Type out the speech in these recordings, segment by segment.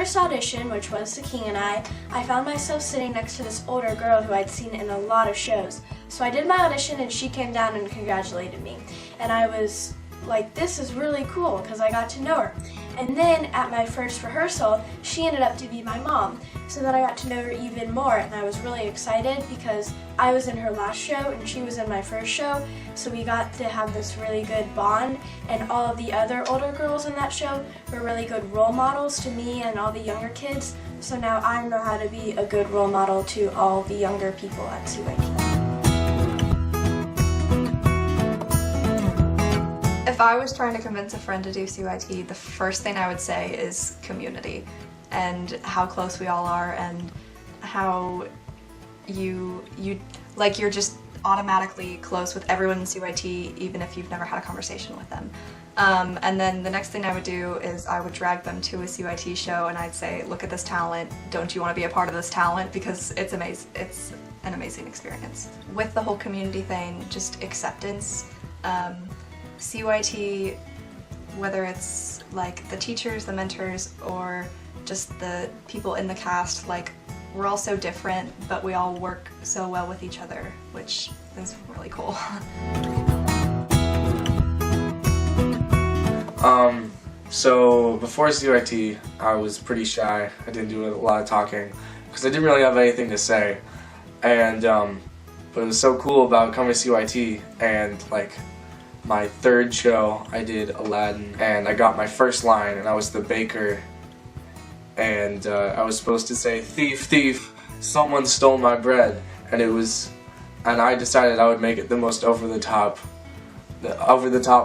first audition, which was The King and I found myself sitting next to this older girl who I'd seen in a lot of shows. So I did my audition and she came down and congratulated me. And I was like, this is really cool because I got to know her. And then at my first rehearsal, she ended up to be my mom. So then I got to know her even more, and I was really excited because I was in her last show and she was in my first show. So we got to have this really good bond, and all of the other older girls in that show were really good role models to me and all the younger kids. So now I know how to be a good role model to all the younger people at CYT. If I was trying to convince a friend to do CYT, the first thing I would say is community and how close we all are and how you're just automatically close with everyone in CYT even if you've never had a conversation with them. And then the next thing I would do is I would drag them to a CYT show and I'd say, look at this talent, don't you want to be a part of this talent? Because it's amazing. It's an amazing experience. With the whole community thing, just acceptance. CYT, whether it's like the teachers, the mentors, or just the people in the cast, like we're all so different, but we all work so well with each other, which is really cool. So before CYT, I was pretty shy. I didn't do a lot of talking because I didn't really have anything to say. And but it was so cool about coming to CYT, and like my third show I did Aladdin and I got my first line and I was the baker, and I was supposed to say, "Thief, thief, someone stole my bread," and I decided I would make it the most over the top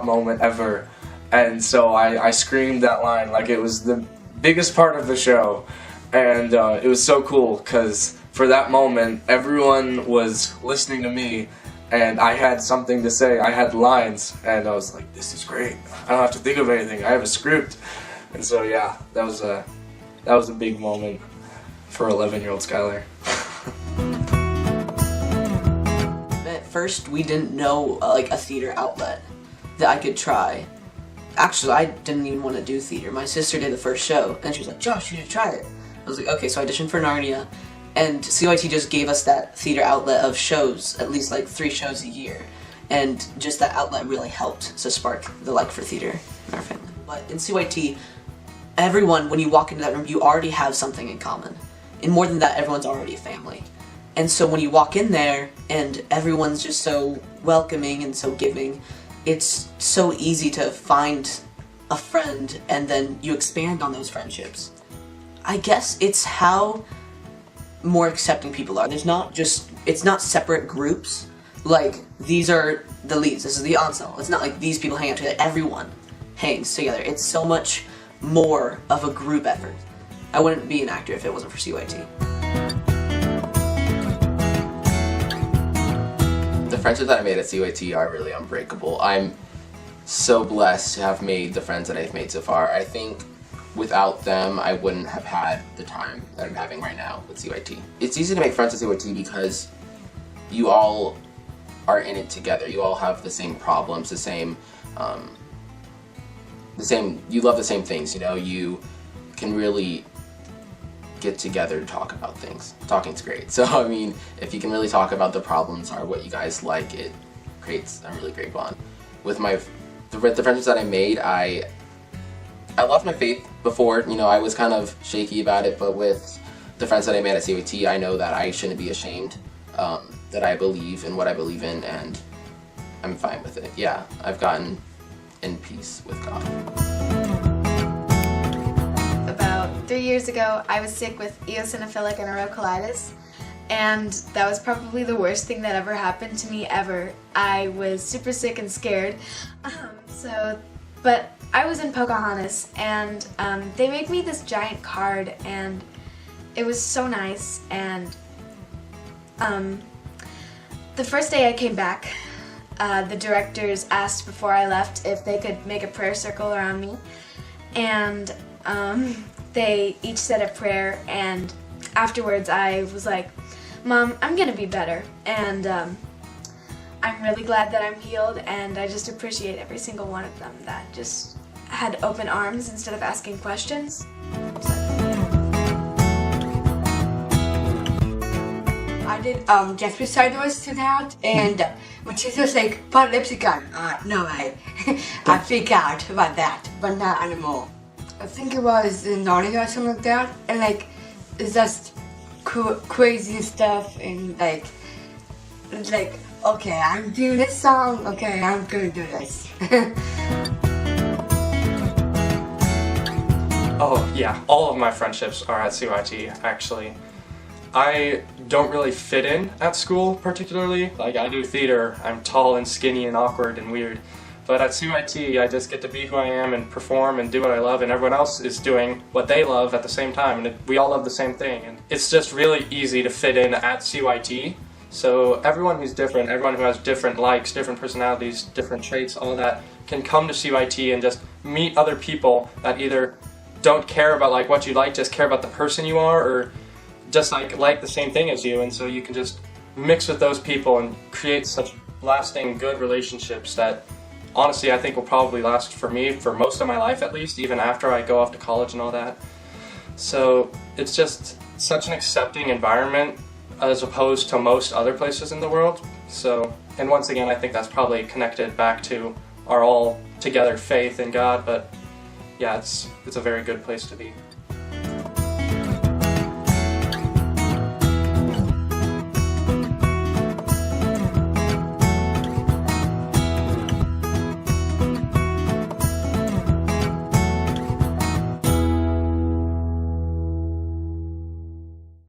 moment ever. And so I screamed that line like it was the biggest part of the show, and it was so cool because for that moment everyone was listening to me and I had something to say. I had lines and I was like, this is great. I don't have to think of anything. I have a script. And so yeah, that was a big moment for 11-year-old Skylar. At first we didn't know like a theater outlet that I could try. Actually, I didn't even want to do theater. My sister did the first show, and she was like, Josh, you need to try it. I was like, okay, so I auditioned for Narnia, and CYT just gave us that theater outlet of shows, at least like 3 shows a year. And just that outlet really helped to spark the like for theater in our family. But in CYT, everyone, when you walk into that room, you already have something in common. And more than that, everyone's already a family. And so when you walk in there, and everyone's just so welcoming and so giving, it's so easy to find a friend and then you expand on those friendships. I guess it's how more accepting people are. It's not separate groups, like these are the leads, this is the ensemble. It's not like these people hang out together, everyone hangs together. It's so much more of a group effort. I wouldn't be an actor if it wasn't for CYT. The friendships that I made at CYT are really unbreakable. I'm so blessed to have made the friends that I've made so far. I think without them, I wouldn't have had the time that I'm having right now with CYT. It's easy to make friends with CYT because you all are in it together. You all have the same problems, you love the same things, you know? You can really get together to talk about things. Talking's great. So, I mean, if you can really talk about the problems or what you guys like, it creates a really great bond. With the friendships that I made, I lost my faith before, you know, I was kind of shaky about it, but with the friends that I made at CYT, I know that I shouldn't be ashamed, that I believe in what I believe in, and I'm fine with it. Yeah, I've gotten in peace with God. About 3 years ago, I was sick with eosinophilic enterocolitis, and that was probably the worst thing that ever happened to me ever. I was super sick and scared, but I was in Pocahontas, and they made me this giant card, and it was so nice. And the first day I came back, the directors asked before I left if they could make a prayer circle around me, and they each said a prayer, and afterwards I was like, Mom, I'm gonna be better, and I'm really glad that I'm healed, and I just appreciate every single one of them that just had open arms instead of asking questions. So, yeah. did just beside us to that, and my teacher was like, put lipstick on. No way. I freak out about that, but not anymore. I think it was in Narnia or something like that, and like, it's just crazy stuff, and like, it's like, okay, I'm doing this song, okay, I'm gonna do this. Oh yeah, all of my friendships are at CYT, actually. I don't really fit in at school particularly. Like, I do theater, I'm tall and skinny and awkward and weird. But at CYT, I just get to be who I am and perform and do what I love, and everyone else is doing what they love at the same time, and we all love the same thing. And it's just really easy to fit in at CYT. So everyone who's different, everyone who has different likes, different personalities, different traits, all that, can come to CYT and just meet other people that either don't care about like what you like, just care about the person you are, or just like the same thing as you. And so you can just mix with those people and create such lasting good relationships that honestly I think will probably last for me for most of my life, at least, even after I go off to college and all that. So it's just such an accepting environment as opposed to most other places in the world. So, and once again, I think that's probably connected back to our all together faith in God, but yeah, it's a very good place to be.